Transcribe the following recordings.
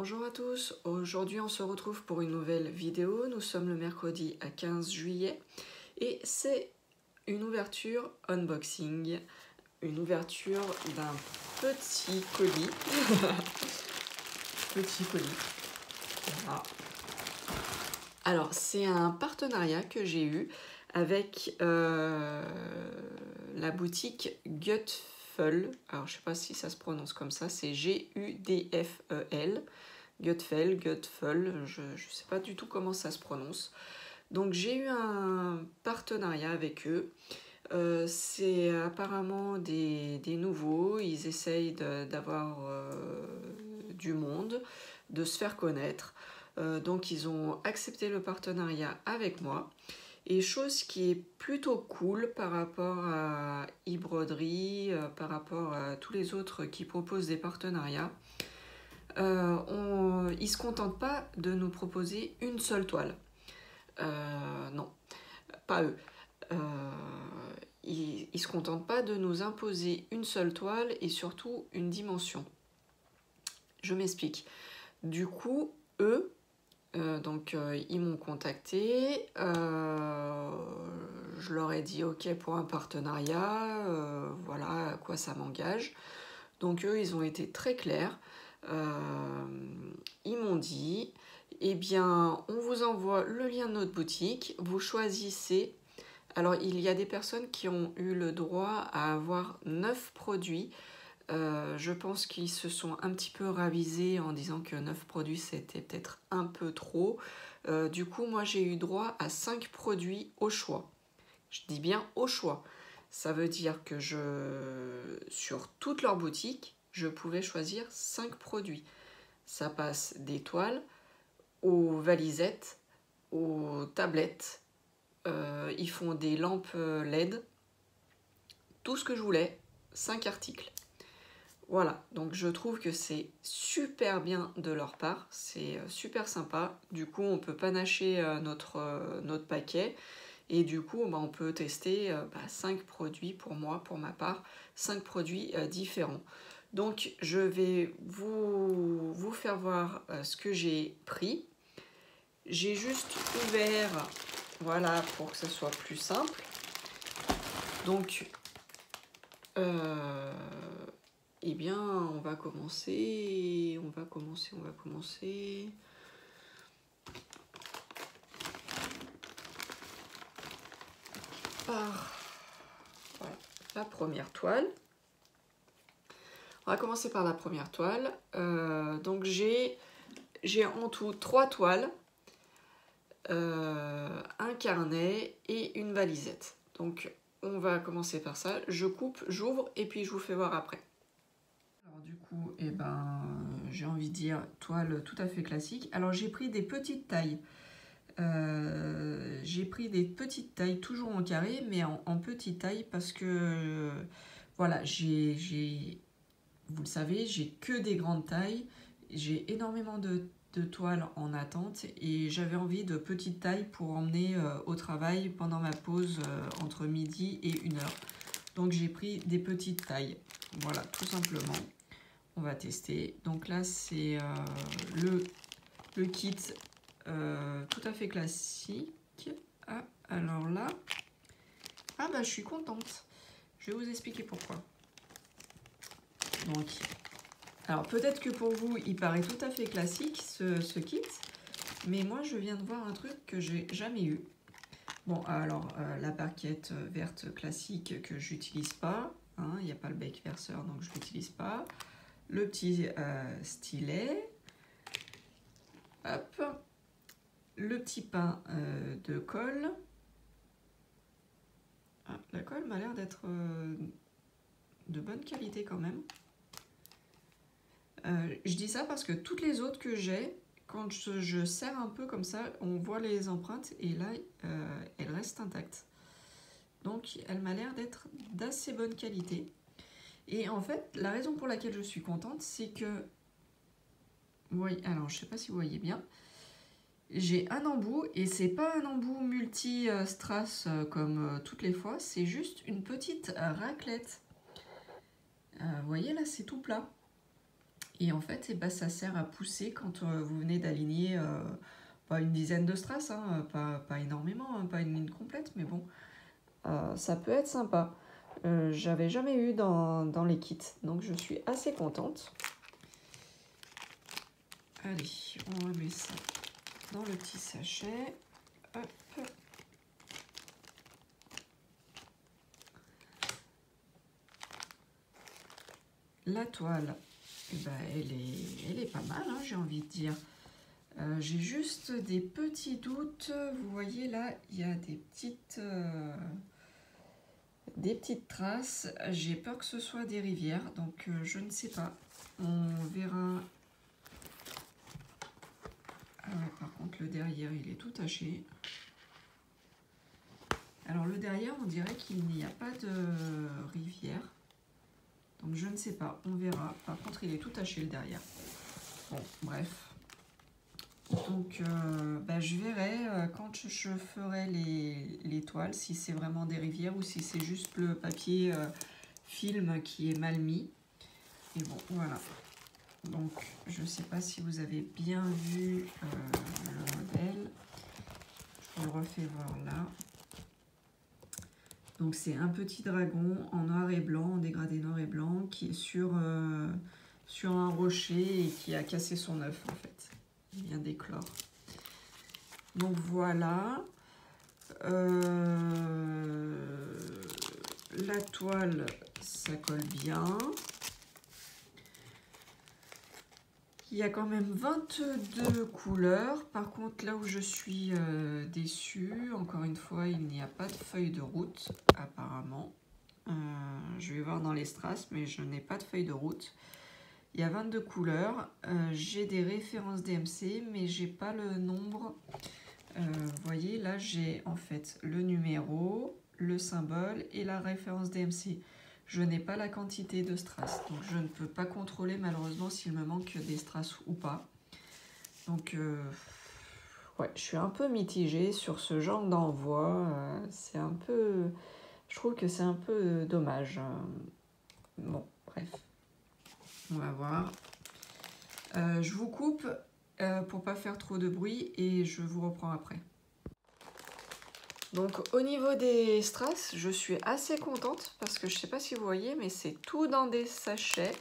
Bonjour à tous, aujourd'hui on se retrouve pour une nouvelle vidéo. Nous sommes le mercredi à 15 juillet et c'est une ouverture unboxing, une ouverture d'un petit colis. Petit colis. Voilà. Alors c'est un partenariat que j'ai eu avec la boutique Gutfel. Alors je sais pas si ça se prononce comme ça, c'est G-U-D-F-E-L. Gutfel, je ne sais pas du tout comment ça se prononce. Donc j'ai eu un partenariat avec eux. C'est apparemment des nouveaux. Ils essayent d'avoir du monde, de se faire connaître. Donc ils ont accepté le partenariat avec moi. Et chose qui est plutôt cool par rapport à eBroderie, par rapport à tous les autres qui proposent des partenariats. Ils ne se contentent pas de nous proposer une seule toile. Non, pas eux. Ils ne se contentent pas de nous imposer une seule toile et surtout une dimension. Je m'explique. Du coup, eux, ils m'ont contacté. Je leur ai dit OK pour un partenariat, voilà à quoi ça m'engage. Donc eux, ils ont été très clairs. Ils m'ont dit, eh bien, on vous envoie le lien de notre boutique, vous choisissez. Alors, il y a des personnes qui ont eu le droit à avoir 9 produits. Je pense qu'ils se sont un petit peu ravisés en disant que 9 produits, c'était peut-être un peu trop. Du coup, moi, j'ai eu droit à 5 produits au choix. Je dis bien au choix. Ça veut dire que sur toute leur boutique, je pouvais choisir 5 produits. Ça passe des toiles aux valisettes, aux tablettes. Ils font des lampes LED. Tout ce que je voulais, 5 articles. Voilà, donc je trouve que c'est super bien de leur part. C'est super sympa. Du coup, on peut panacher notre paquet. Et du coup, on peut tester 5 produits pour moi, pour ma part, 5 produits différents. Donc, je vais vous faire voir ce que j'ai pris. J'ai juste ouvert, voilà, pour que ce soit plus simple. Donc, eh bien, on va commencer. Par voilà, la première toile. On va commencer par la première toile. Donc j'ai en tout 3 toiles, un carnet et une valisette. Donc on va commencer par ça. Je coupe, j'ouvre et puis je vous fais voir après. Alors du coup, j'ai envie de dire toile tout à fait classique. Alors j'ai pris des petites tailles. Toujours en carré, mais en petite taille parce que voilà, vous le savez, j'ai que des grandes tailles, j'ai énormément de toiles en attente et j'avais envie de petites tailles pour emmener au travail pendant ma pause entre midi et 1h. Donc j'ai pris des petites tailles, voilà, tout simplement. On va tester. Donc là, c'est le kit tout à fait classique. Ah, alors là, je suis contente. Je vais vous expliquer pourquoi. Donc, alors peut-être que pour vous, il paraît tout à fait classique ce kit, mais moi, je viens de voir un truc que j'ai jamais eu. Bon, alors, la barquette verte classique que j'utilise pas, hein, il n'y a pas le bec verseur, donc je l'utilise pas. Le petit stylet, hop, le petit pain de colle. Ah, la colle m'a l'air d'être de bonne qualité quand même. Je dis ça parce que toutes les autres que j'ai, quand je serre un peu comme ça, on voit les empreintes et là, elles restent intactes. Donc, elle m'a l'air d'être d'assez bonne qualité. Et en fait, la raison pour laquelle je suis contente, c'est que... Oui, alors, je ne sais pas si vous voyez bien. J'ai un embout et c'est pas un embout multi-strass comme toutes les fois, c'est juste une petite raclette. Vous voyez là, c'est tout plat. Et en fait, eh ben, ça sert à pousser quand vous venez d'aligner pas une dizaine de strass, hein, pas énormément, hein, pas une ligne complète, mais bon, ça peut être sympa. J'avais jamais eu dans les kits, donc je suis assez contente. Allez, on remet ça dans le petit sachet. Hop. La toile, eh ben, elle est pas mal, hein, j'ai envie de dire. J'ai juste des petits doutes. Vous voyez là, il y a des petites traces. J'ai peur que ce soit des rivières, donc je ne sais pas. On verra. Ah ouais, par contre, le derrière, il est tout taché. Alors, le derrière, on dirait qu'il n'y a pas de rivière. Donc, je ne sais pas, on verra. Par contre, il est tout taché, le derrière. Bon, bref. Donc, bah, je verrai quand je ferai les toiles, si c'est vraiment des rivières ou si c'est juste le papier film qui est mal mis. Et bon, voilà. Donc, je ne sais pas si vous avez bien vu le modèle. Je vous le refais voir là. Donc, c'est un petit dragon en noir et blanc, en dégradé noir et blanc, qui est sur un rocher et qui a cassé son œuf, en fait. Il vient d'éclore. Donc, voilà. La toile, ça colle bien. Il y a quand même 22 couleurs. Par contre, là où je suis déçue, encore une fois, il n'y a pas de feuille de route, apparemment. Je vais voir dans les strass, mais je n'ai pas de feuille de route. Il y a 22 couleurs. J'ai des références DMC, mais j'ai pas le nombre. Vous voyez, là, j'ai en fait le numéro, le symbole et la référence DMC. Je n'ai pas la quantité de strass, donc je ne peux pas contrôler malheureusement s'il me manque des strass ou pas. Donc, ouais, je suis un peu mitigée sur ce genre d'envoi. C'est un peu... Je trouve que c'est un peu dommage. Bon, bref. On va voir. Je vous coupe pour pas faire trop de bruit et je vous reprends après. Donc au niveau des strass, je suis assez contente parce que je ne sais pas si vous voyez, mais c'est tout dans des sachets.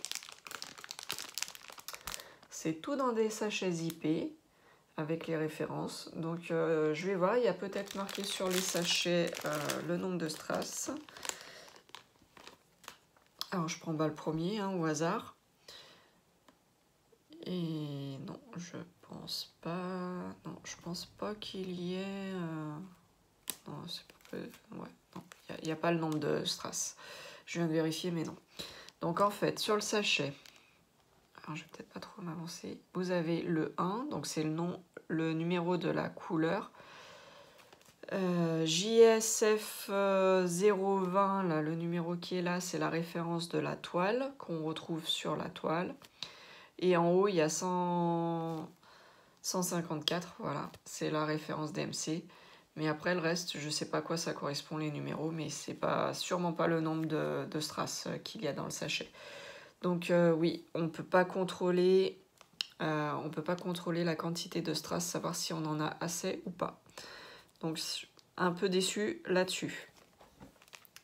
C'est tout dans des sachets zippés avec les références. Donc je vais voir, il y a peut-être marqué sur les sachets le nombre de strass. Alors je prends le premier hein, au hasard. Et non, je pense pas. Non, je pense pas qu'il y ait. Non, c'est pas. Ouais, non, il n'y a pas le nombre de strass. Je viens de vérifier, mais non. Donc en fait, sur le sachet, alors je vais peut-être pas trop m'avancer. Vous avez le 1, donc c'est le numéro de la couleur. JSF 020, là, le numéro qui est là, c'est la référence de la toile qu'on retrouve sur la toile. Et en haut, il y a 154, voilà, c'est la référence DMC. Mais après, le reste, je ne sais pas à quoi ça correspond les numéros, mais c'est sûrement pas le nombre de strass qu'il y a dans le sachet. Donc oui, on ne peut pas contrôler la quantité de strass, savoir si on en a assez ou pas. Donc un peu déçu là-dessus.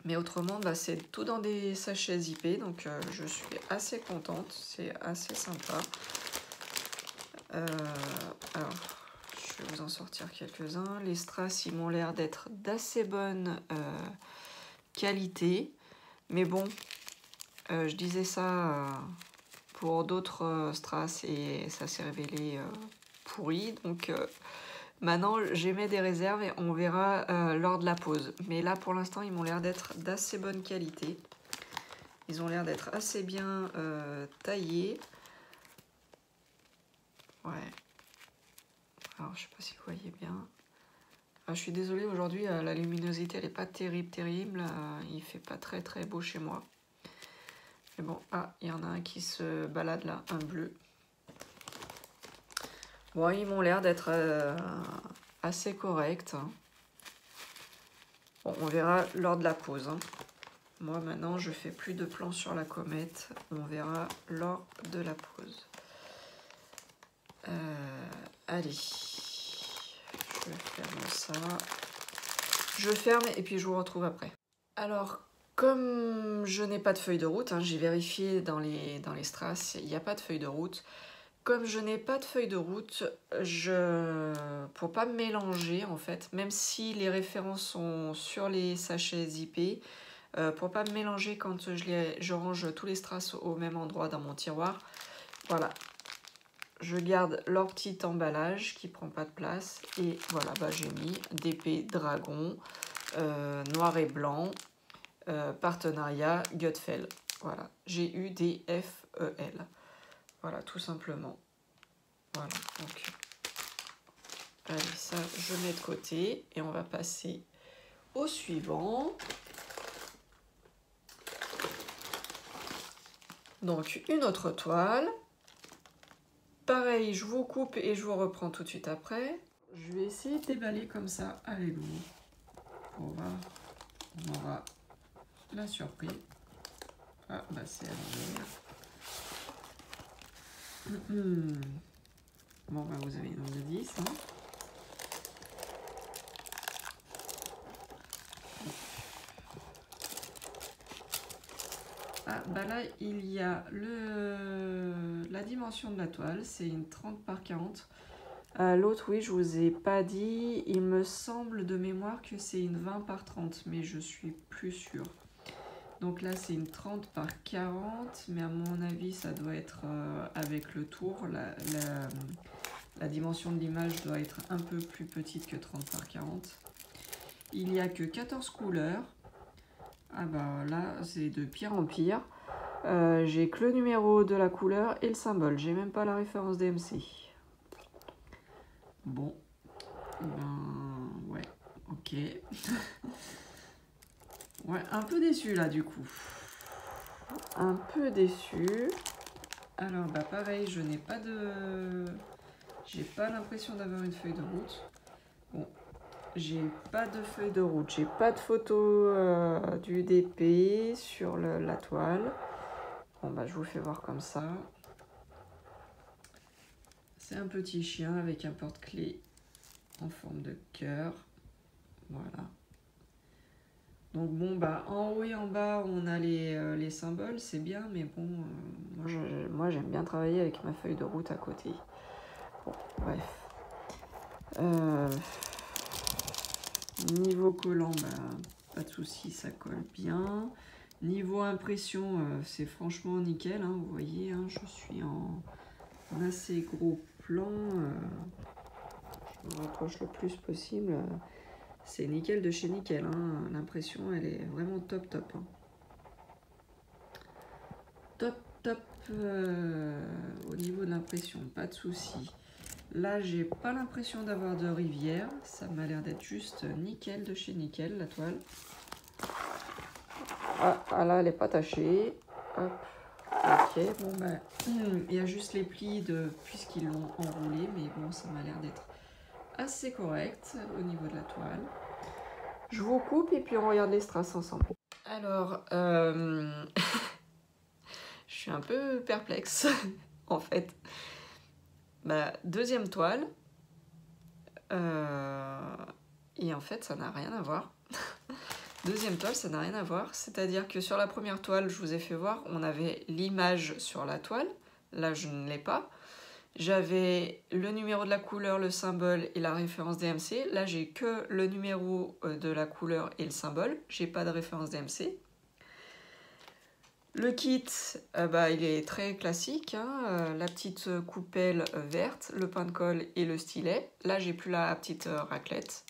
Mais autrement, bah, c'est tout dans des sachets zippés, donc je suis assez contente, c'est assez sympa. Alors, je vais vous en sortir quelques-uns. Les strass, ils m'ont l'air d'être d'assez bonne qualité. Mais bon, je disais ça pour d'autres strass et ça s'est révélé pourri. Donc maintenant, j'émets des réserves et on verra lors de la pause. Mais là, pour l'instant, ils m'ont l'air d'être d'assez bonne qualité. Ils ont l'air d'être assez bien taillés. Ouais. Alors, je sais pas si vous voyez bien. Ah, je suis désolée, aujourd'hui, la luminosité, elle n'est pas terrible. Il fait pas très beau chez moi. Mais bon, ah, il y en a un qui se balade là, un bleu. Bon, ils m'ont l'air d'être assez corrects. Hein. Bon, on verra lors de la pause. Hein. Moi maintenant je fais plus de plans sur la comète, on verra lors de la pause. Allez, je ferme ça. Je ferme et puis je vous retrouve après. Alors, comme je n'ai pas de feuille de route, hein, j'ai vérifié dans les strass, il n'y a pas de feuille de route. Comme je n'ai pas de feuille de route, pour pas me mélanger en fait, même si les références sont sur les sachets zippés, pour pas me mélanger quand je range tous les strass au même endroit dans mon tiroir, voilà. Je garde leur petit emballage qui prend pas de place et voilà, bah, j'ai mis DP Dragon, noir et blanc, partenariat Gutfeld. Voilà, j'ai eu des FEL. Voilà, tout simplement. Voilà, donc allez, ça je mets de côté et on va passer au suivant. Donc une autre toile. Pareil, je vous coupe et je vous reprends tout de suite après. Je vais essayer de déballer comme ça avec vous. Pour voir, on aura la surprise. Ah, bah c'est à l'envers. Bon, bah vous avez une nombre de 10. Hein. Ah, bah là, il y a la dimension de la toile, c'est une 30 par 40. L'autre, oui, je vous ai pas dit. Il me semble de mémoire que c'est une 20 par 30, mais je suis plus sûre. Donc là, c'est une 30 par 40, mais à mon avis, ça doit être avec le tour. La dimension de l'image doit être un peu plus petite que 30 par 40. Il n'y a que 14 couleurs. Ah bah là, c'est de pire en pire. J'ai que le numéro de la couleur et le symbole. J'ai même pas la référence DMC. Bon. Ben, ouais, ok. Ouais, un peu déçu là du coup. Un peu déçu. Alors bah pareil, je n'ai pas de... J'ai pas l'impression d'avoir une feuille de route. Bon, j'ai pas de feuille de route. J'ai pas de photo du DP sur la toile. Bon bah je vous fais voir comme ça. C'est un petit chien avec un porte-clés en forme de cœur. Voilà. Donc bon bah en haut et en bas on a les symboles, c'est bien, mais bon moi j'aime bien travailler avec ma feuille de route à côté. Bon bref. Niveau collant, bah, pas de souci, ça colle bien. Niveau impression, c'est franchement nickel, hein, vous voyez, hein, je suis en assez gros plan. Je me rapproche le plus possible. C'est nickel de chez nickel, hein. L'impression elle est vraiment top top. Hein. Top top au niveau de l'impression, pas de souci. Là j'ai pas l'impression d'avoir de rivière, ça m'a l'air d'être juste nickel de chez nickel la toile. Ah là elle est pas tachée. Hop. Ok, bon ben il y a juste les plis puisqu'ils l'ont enroulé, mais bon ça m'a l'air d'être assez correct au niveau de la toile. Je vous coupe et puis on regarde les strass ensemble. Alors, je suis un peu perplexe en fait. Ma deuxième toile, et en fait ça n'a rien à voir. Deuxième toile, ça n'a rien à voir. C'est-à-dire que sur la première toile, je vous ai fait voir, on avait l'image sur la toile. Là, je ne l'ai pas. J'avais le numéro de la couleur, le symbole et la référence DMC. Là, j'ai que le numéro de la couleur et le symbole. J'ai pas de référence DMC. Le kit, bah, il est très classique. Hein. La petite coupelle verte, le pain de colle et le stylet. Là, j'ai plus la petite raclette.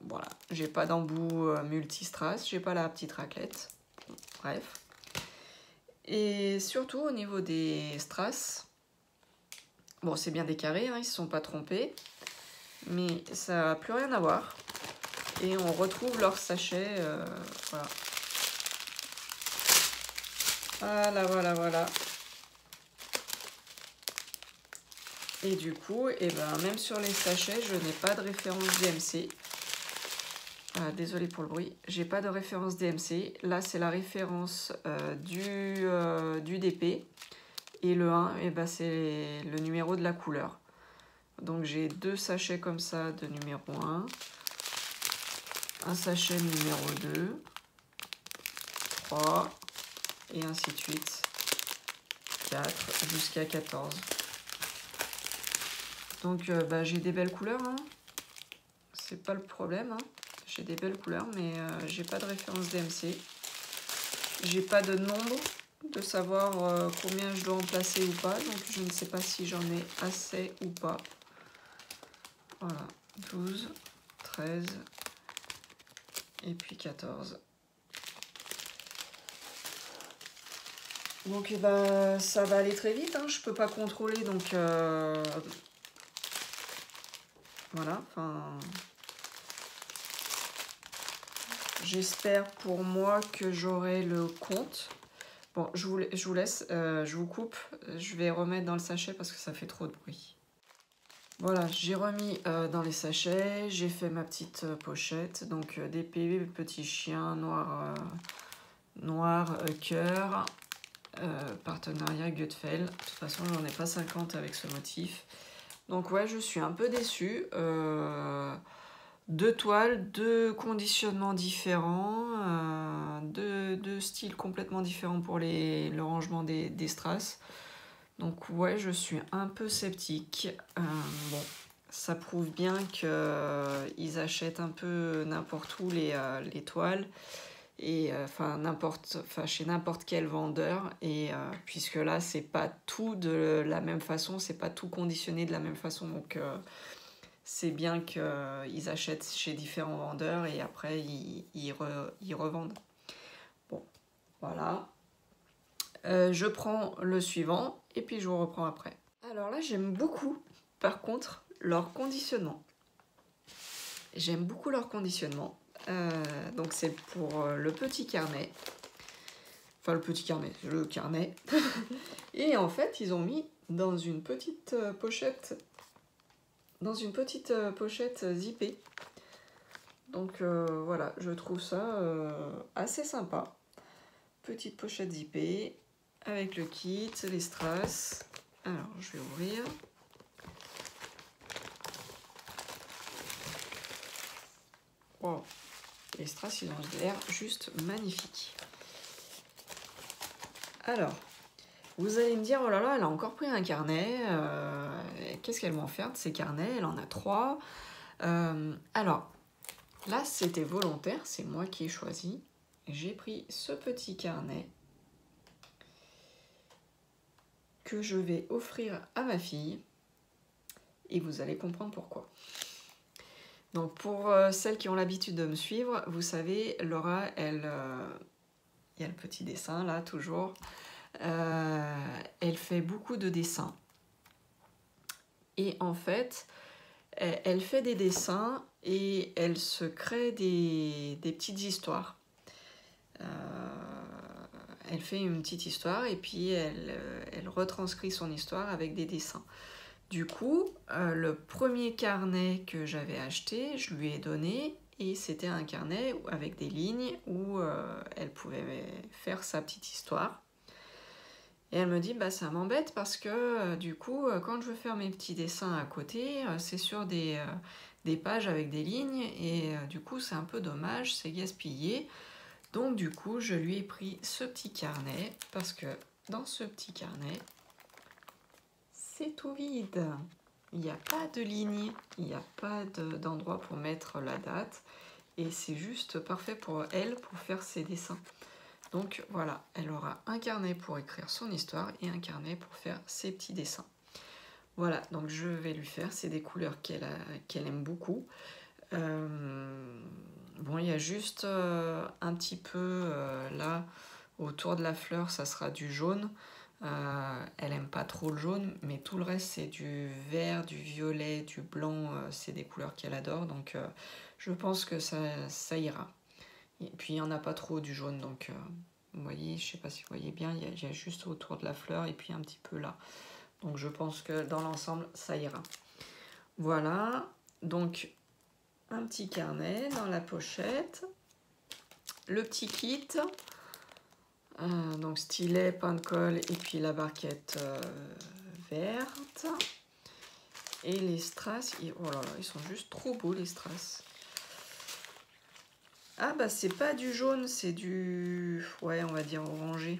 Voilà, j'ai pas d'embout multistrass, j'ai pas la petite raclette. Bref. Et surtout au niveau des strass, bon c'est bien des carrés, hein, ils se sont pas trompés, mais ça n'a plus rien à voir. Et on retrouve leur sachet, voilà. Voilà, voilà, voilà. Et du coup, et ben, même sur les sachets, je n'ai pas de référence DMC. Désolée pour le bruit, j'ai pas de référence DMC. Là, c'est la référence du DP. Et le 1, eh ben, c'est le numéro de la couleur. Donc j'ai 2 sachets comme ça de numéro 1. Un sachet numéro 2. 3. Et ainsi de suite. 4 jusqu'à 14. Donc bah, j'ai des belles couleurs. Hein. C'est pas le problème. Hein. J'ai des belles couleurs, mais j'ai pas de référence DMC. J'ai pas de nombre de savoir combien je dois en placer ou pas. Donc je ne sais pas si j'en ai assez ou pas. Voilà. 12, 13 et puis 14. Donc bah, ça va aller très vite. Hein. Je peux pas contrôler. Donc voilà. Enfin... J'espère pour moi que j'aurai le compte. Bon, je vous laisse, je vous coupe. Je vais remettre dans le sachet parce que ça fait trop de bruit. Voilà, j'ai remis dans les sachets. J'ai fait ma petite pochette. Donc des PV, petit chien, noir cœur, partenariat Gutfeld. De toute façon, j'en ai pas 50 avec ce motif. Donc ouais, je suis un peu déçue. 2 toiles, 2 conditionnements différents, 2 styles complètement différents pour le rangement des strass. Donc ouais, je suis un peu sceptique. Bon, ça prouve bien qu'ils achètent un peu n'importe où les toiles. Et chez n'importe quel vendeur. Et puisque là, c'est pas tout de la même façon, c'est pas tout conditionné de la même façon. Donc... c'est bien qu'ils achètent chez différents vendeurs et après ils revendent. Bon, voilà. Je prends le suivant et puis je vous reprends après. Alors là, j'aime beaucoup, par contre, leur conditionnement. J'aime beaucoup leur conditionnement. Donc c'est pour le petit carnet. Enfin, le carnet. Et en fait, ils ont mis dans une petite pochette zippée. Donc voilà, je trouve ça assez sympa. Petite pochette zippée avec le kit, les strass. Alors, je vais ouvrir. Wow, les strass, ils ont l'air juste magnifiques. Alors, vous allez me dire, oh là là, elle a encore pris un carnet. Qu'est-ce qu'elle va en faire de ces carnets? Elle en a 3. Alors, là, c'était volontaire, c'est moi qui ai choisi. J'ai pris ce petit carnet que je vais offrir à ma fille. Et vous allez comprendre pourquoi. Donc, pour celles qui ont l'habitude de me suivre, vous savez, Laura, il y a le petit dessin, là, toujours. Elle fait beaucoup de dessins. Et en fait, elle fait des dessins et elle se crée des petites histoires. Elle fait une petite histoire et puis elle retranscrit son histoire avec des dessins. Du coup, le premier carnet que j'avais acheté, je lui ai donné et c'était un carnet avec des lignes où elle pouvait faire sa petite histoire. Et elle me dit, bah ça m'embête parce que du coup, quand je veux faire mes petits dessins à côté, c'est sur des pages avec des lignes et du coup, c'est un peu dommage, c'est gaspillé. Donc du coup, je lui ai pris ce petit carnet parce que dans ce petit carnet, c'est tout vide. Il n'y a pas de ligne, il n'y a pas d'endroit pour mettre la date et c'est juste parfait pour elle pour faire ses dessins. Donc voilà, elle aura un carnet pour écrire son histoire et un carnet pour faire ses petits dessins. Voilà, donc je vais lui faire, c'est des couleurs qu'elle aime beaucoup. Bon, il y a juste un petit peu là, autour de la fleur, ça sera du jaune. Elle aime pas trop le jaune, mais tout le reste c'est du vert, du violet, du blanc, c'est des couleurs qu'elle adore, donc je pense que ça ira. Et puis il n'y en a pas trop du jaune, donc vous voyez, je sais pas si vous voyez bien, il y a juste autour de la fleur et puis un petit peu là. Donc je pense que dans l'ensemble, ça ira. Voilà, donc un petit carnet dans la pochette, le petit kit, donc stylet, pain de colle et puis la barquette verte. Et les strass, oh là là, ils sont juste trop beaux les strass. Ah bah c'est pas du jaune, c'est du... ouais, on va dire orangé.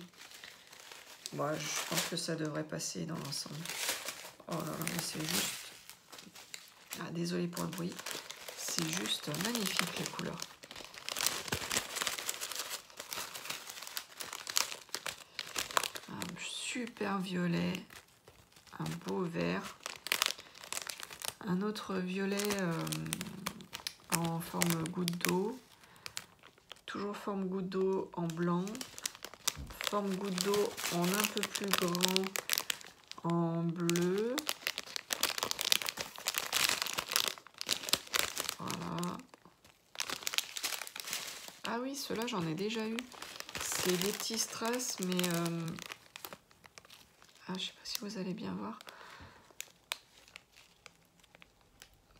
Bon, je pense que ça devrait passer dans l'ensemble. Oh là là, mais c'est juste... Ah, désolé pour le bruit. C'est juste magnifique les couleurs. Un super violet, un beau vert, un autre violet en forme goutte d'eau, toujours forme goutte d'eau en blanc, forme goutte d'eau en un peu plus grand en bleu. Voilà. Ah oui, ceux-là j'en ai déjà eu. C'est des petits strass, mais ah, je sais pas si vous allez bien voir.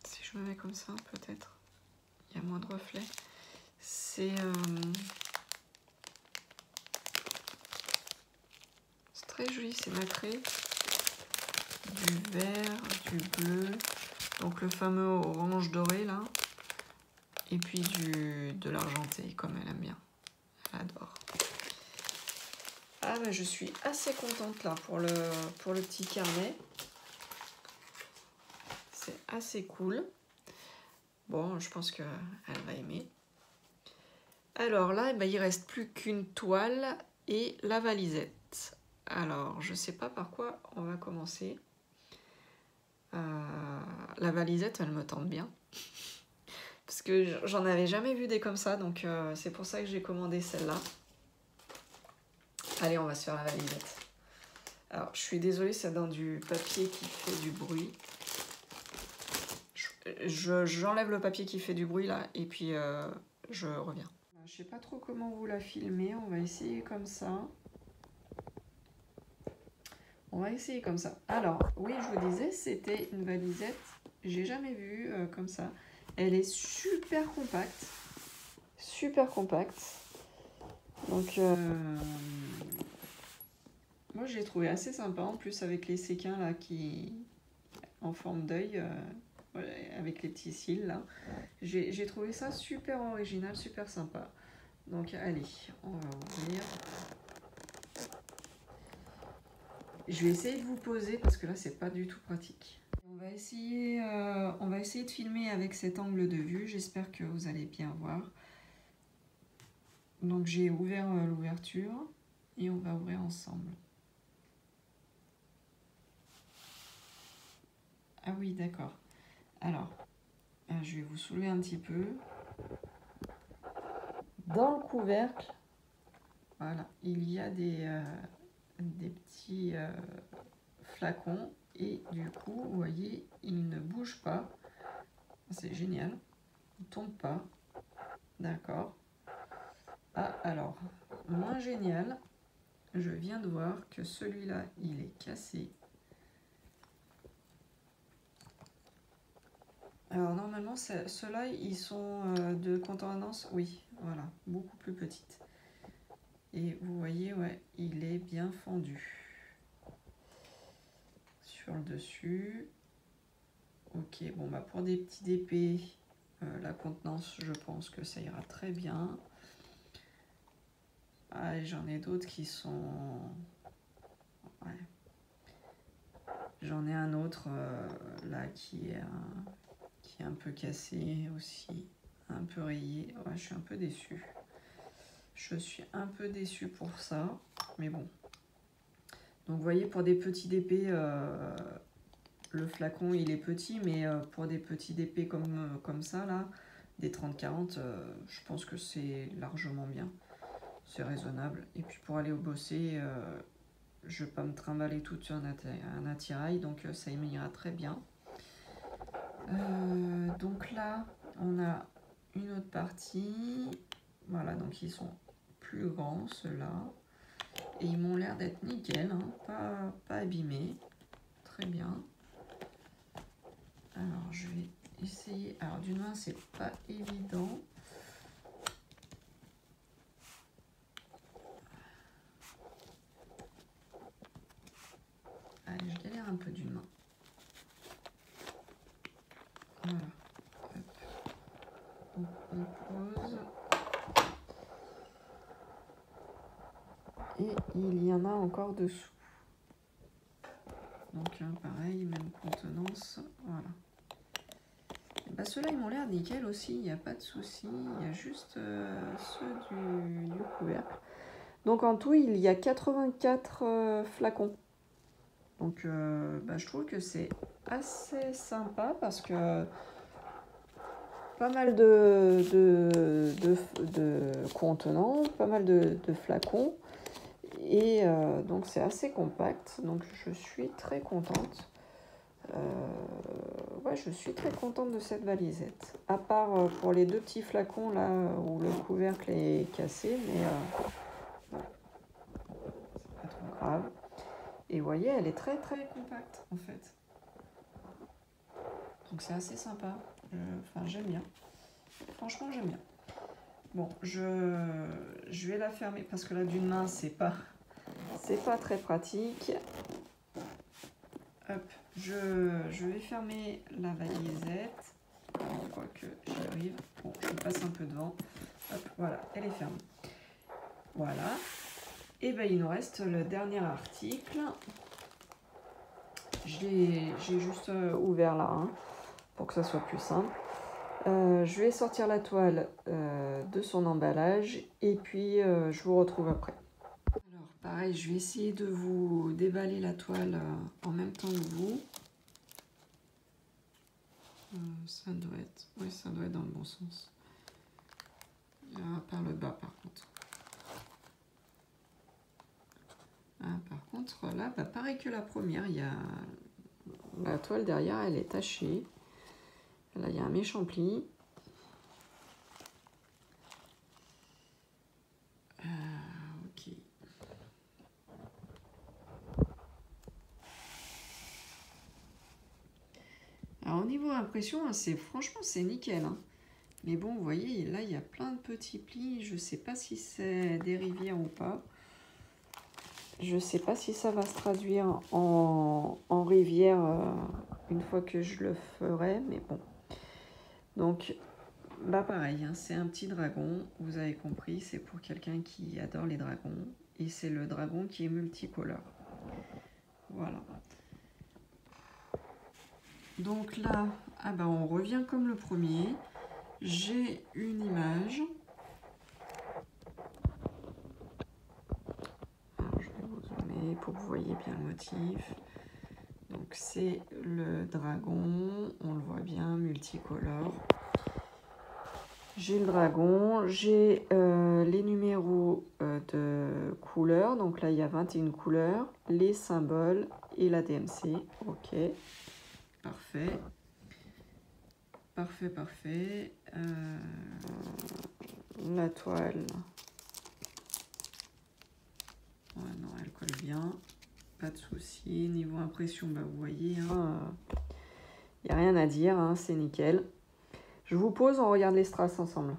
Si je me mets comme ça, peut-être. Il y a moins de reflets. C'est très joli, c'est nacré. Du vert, du bleu. Donc le fameux orange doré là. Et puis de l'argenté, comme elle aime bien. Elle adore. Ah bah je suis assez contente là pour le petit carnet. C'est assez cool. Bon, je pense qu'elle va aimer. Alors là, bah, il ne reste plus qu'une toile et la valisette. Alors, je ne sais pas par quoi on va commencer. La valisette, elle me tente bien. Parce que j'en avais jamais vu des comme ça, donc c'est pour ça que j'ai commandé celle-là. Allez, on va se faire la valisette. Alors, je suis désolée, c'est dans du papier qui fait du bruit. J'enlève le papier qui fait du bruit là, et puis je reviens. Je sais pas trop comment vous la filmer, on va essayer comme ça. On va essayer comme ça. Alors, oui, je vous disais, c'était une valisette. J'ai jamais vu comme ça. Elle est super compacte. Super compacte. Donc, moi, j'ai trouvé assez sympa. En plus, avec les séquins là qui en forme d'œil, avec les petits cils là. J'ai trouvé ça super original, super sympa. Donc, allez, on va ouvrir. Je vais essayer de vous poser parce que là, c'est pas du tout pratique. On va essayer de filmer avec cet angle de vue. J'espère que vous allez bien voir. Donc, j'ai ouvert l'ouverture et on va ouvrir ensemble. Ah oui, d'accord. Alors, je vais vous soulever un petit peu. Dans le couvercle, voilà, il y a des petits flacons et du coup, vous voyez, ils ne bougent pas. C'est génial. Ils ne tombent pas. D'accord. Ah, alors, moins génial, je viens de voir que celui-là, il est cassé. Alors, normalement, ceux-là, ils sont de contenance, oui, voilà, beaucoup plus petites. Et vous voyez, ouais, il est bien fendu. Sur le dessus. Ok, bon, bah pour des petits DP, la contenance, je pense que ça ira très bien. Ah, j'en ai d'autres qui sont... Ouais. J'en ai un autre là qui est un peu cassé aussi, un peu rayé. Ouais, je suis un peu déçue. Je suis un peu déçue pour ça, mais bon. Donc vous voyez, pour des petits DP, le flacon il est petit, mais pour des petits DP comme ça, là, des 30-40, je pense que c'est largement bien. C'est raisonnable. Et puis pour aller au bosser, je ne vais pas me trimballer tout sur un attirail, donc ça m'ira très bien. Donc là, on a une autre partie. Voilà, donc ils sont plus grands, ceux-là. Et ils m'ont l'air d'être nickel, hein, pas abîmés. Très bien. Alors, je vais essayer. Alors d'une main, c'est pas évident. Allez, je galère un peu d'une main. Voilà. Hop. On pose. Et il y en a encore dessous. Donc pareil, même contenance. Voilà. Bah, ceux-là, ils m'ont l'air nickel aussi, il n'y a pas de souci. Il y a juste ceux du couvercle. Donc en tout, il y a 84 flacons. Donc bah, je trouve que c'est assez sympa parce que pas mal de contenants, pas mal de flacons. Et donc c'est assez compact. Donc je suis très contente. Ouais, je suis très contente de cette valisette. À part pour les 2 petits flacons là où le couvercle est cassé, mais voilà. C'est pas trop grave. Et vous voyez, elle est très très compacte en fait. Donc c'est assez sympa. Enfin, j'aime bien. Franchement, j'aime bien. Bon, je vais la fermer parce que là d'une main, c'est pas très pratique. Hop, je vais fermer la valisette. Je crois que j'y arrive. Bon, je passe un peu devant. Hop, voilà, elle est fermée. Voilà. Et ben il nous reste le dernier article. J'ai juste ouvert là, hein, pour que ça soit plus simple. Je vais sortir la toile de son emballage et puis je vous retrouve après. Alors pareil, je vais essayer de vous déballer la toile en même temps que vous. Ça doit être, oui, ça doit être dans le bon sens. Par le bas par contre. Par contre là, bah, pareil que la première, il y a la toile derrière, elle est tachée. Là, il y a un méchant pli. Ok. Alors au niveau impression, franchement c'est nickel. Hein. Mais bon, vous voyez, là il y a plein de petits plis. Je sais pas si c'est des rivières ou pas. Je sais pas si ça va se traduire en rivière une fois que je le ferai, mais bon. Donc, bah pareil, hein, c'est un petit dragon. Vous avez compris, c'est pour quelqu'un qui adore les dragons. Et c'est le dragon qui est multicolore. Voilà. Donc là, ah bah on revient comme le premier. J'ai une image. Alors, je vais vous zoomer pour que vous voyez bien le motif. Donc c'est le dragon, on le voit bien, multicolore. J'ai le dragon, j'ai les numéros de couleurs. Donc là, il y a 21 couleurs, les symboles et la DMC. Ok, parfait. Parfait, parfait. La toile. Ouais, non, elle colle bien. Pas de souci. Niveau impression, bah, vous voyez, hein, y a rien à dire, hein, c'est nickel. Je vous pose, on regarde les strass ensemble.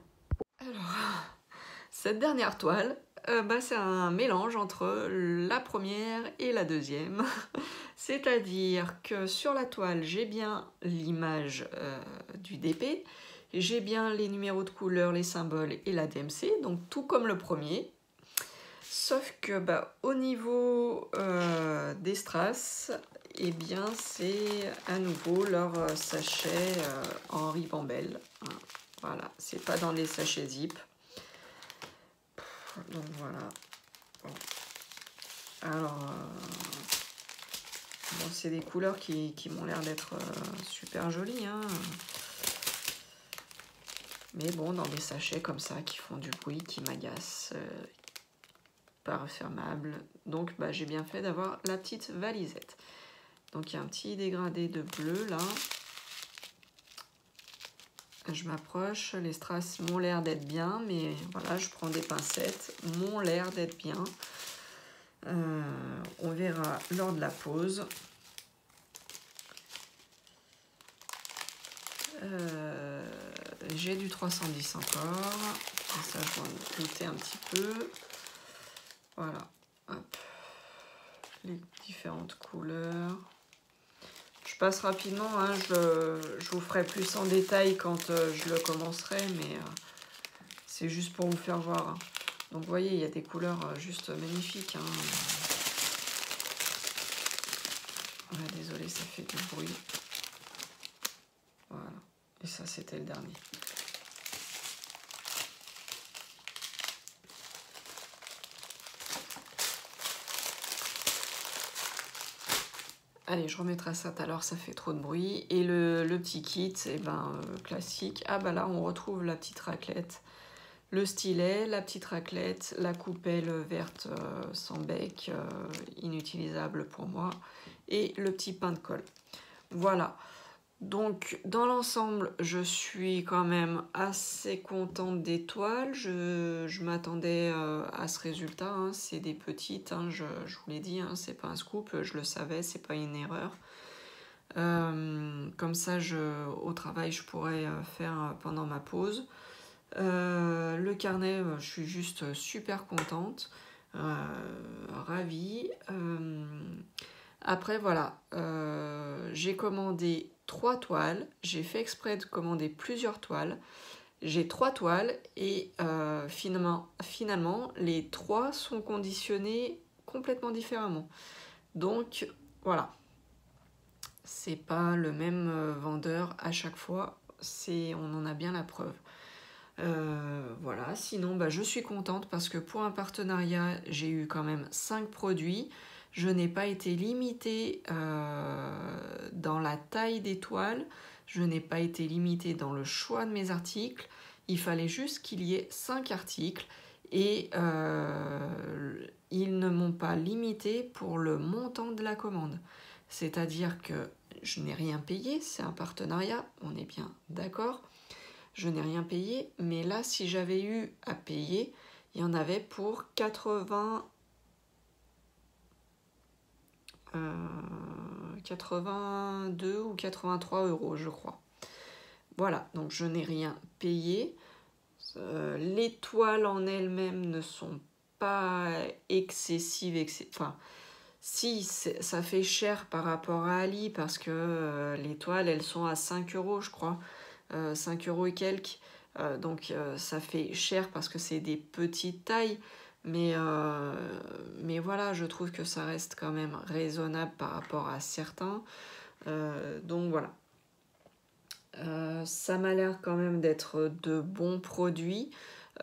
Alors, cette dernière toile, bah, c'est un mélange entre la première et la deuxième. C'est-à-dire que sur la toile, j'ai bien l'image du DP, j'ai bien les numéros de couleur, les symboles et la DMC, donc tout comme le premier. Sauf que bah, au niveau des strass, eh bien c'est à nouveau leur sachet en ribambelle. Hein. Voilà, c'est pas dans les sachets zip. Donc voilà. Bon. Alors, bon, c'est des couleurs qui m'ont l'air d'être super jolies. Hein. Mais bon, dans des sachets comme ça qui font du bruit, qui m'agacent. Pas refermable. Donc bah, j'ai bien fait d'avoir la petite valisette. Donc il y a un petit dégradé de bleu là. Je m'approche, les strass m'ont l'air d'être bien, mais voilà, je prends des pincettes, m'ont l'air d'être bien. On verra lors de la pause. J'ai du 310 encore. Et ça, je vais en douter un petit peu. Voilà. Hop. Les différentes couleurs. Je passe rapidement, hein, je vous ferai plus en détail quand je le commencerai, mais c'est juste pour vous faire voir. Hein. Donc vous voyez, il y a des couleurs juste magnifiques. Hein. Ouais, désolé, ça fait du bruit. Voilà. Et ça, c'était le dernier. Allez, je remettrai ça tout à l'heure, ça fait trop de bruit. Et le petit kit, eh ben, classique. Ah bah là, on retrouve la petite raclette. Le stylet, la petite raclette, la coupelle verte sans bec, inutilisable pour moi. Et le petit pain de colle. Voilà. Donc, dans l'ensemble, je suis quand même assez contente des toiles. Je m'attendais à ce résultat. Hein. C'est des petites, hein, je vous l'ai dit, hein, c'est pas un scoop, je le savais, c'est pas une erreur. Comme ça, au travail, je pourrais faire pendant ma pause. Le carnet, je suis juste super contente, ravie. Après, voilà, j'ai commandé 3 toiles. J'ai fait exprès de commander plusieurs toiles. J'ai 3 toiles et finalement, les 3 sont conditionnées complètement différemment. Donc, voilà. C'est pas le même vendeur à chaque fois. On en a bien la preuve. Voilà, sinon bah, je suis contente parce que pour un partenariat, j'ai eu quand même 5 produits. Je n'ai pas été limitée dans la taille des toiles, je n'ai pas été limitée dans le choix de mes articles. Il fallait juste qu'il y ait 5 articles et ils ne m'ont pas limité pour le montant de la commande. C'est-à-dire que je n'ai rien payé, c'est un partenariat, on est bien d'accord. Je n'ai rien payé, mais là, si j'avais eu à payer, il y en avait pour 82 ou 83 euros, je crois. Voilà, donc je n'ai rien payé. Les toiles en elles-mêmes ne sont pas excessives. Enfin, si, ça fait cher par rapport à Ali, parce que les toiles, elles sont à 5 euros, je crois. 5 euros et quelques. Donc ça fait cher parce que c'est des petites tailles. Mais voilà, je trouve que ça reste quand même raisonnable par rapport à certains. Donc voilà. Ça m'a l'air quand même d'être de bons produits.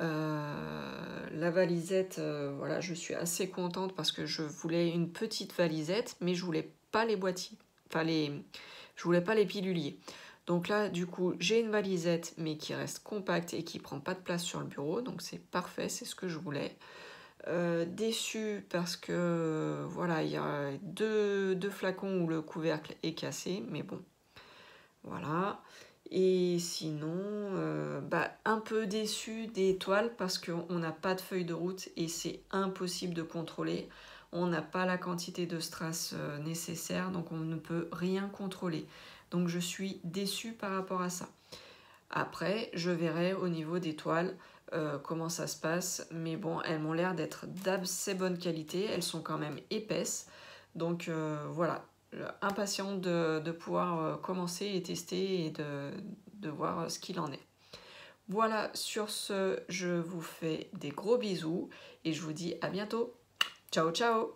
La valisette, voilà, je suis assez contente parce que je voulais une petite valisette, mais je voulais pas les boîtiers. Enfin, je voulais pas les piluliers. Donc là, du coup, j'ai une valisette, mais qui reste compacte et qui prend pas de place sur le bureau. Donc c'est parfait, c'est ce que je voulais. Déçue parce que voilà, il y a deux flacons où le couvercle est cassé, mais bon, voilà. Et sinon, un peu déçue des toiles parce qu'on n'a pas de feuille de route et c'est impossible de contrôler. On n'a pas la quantité de strass nécessaire, donc on ne peut rien contrôler. Donc je suis déçue par rapport à ça. Après, je verrai au niveau des toiles comment ça se passe. Mais bon, elles m'ont l'air d'être d'assez bonne qualité. Elles sont quand même épaisses. Donc voilà, impatiente de pouvoir commencer et tester et de voir ce qu'il en est. Voilà, sur ce, je vous fais des gros bisous et je vous dis à bientôt. Ciao, ciao!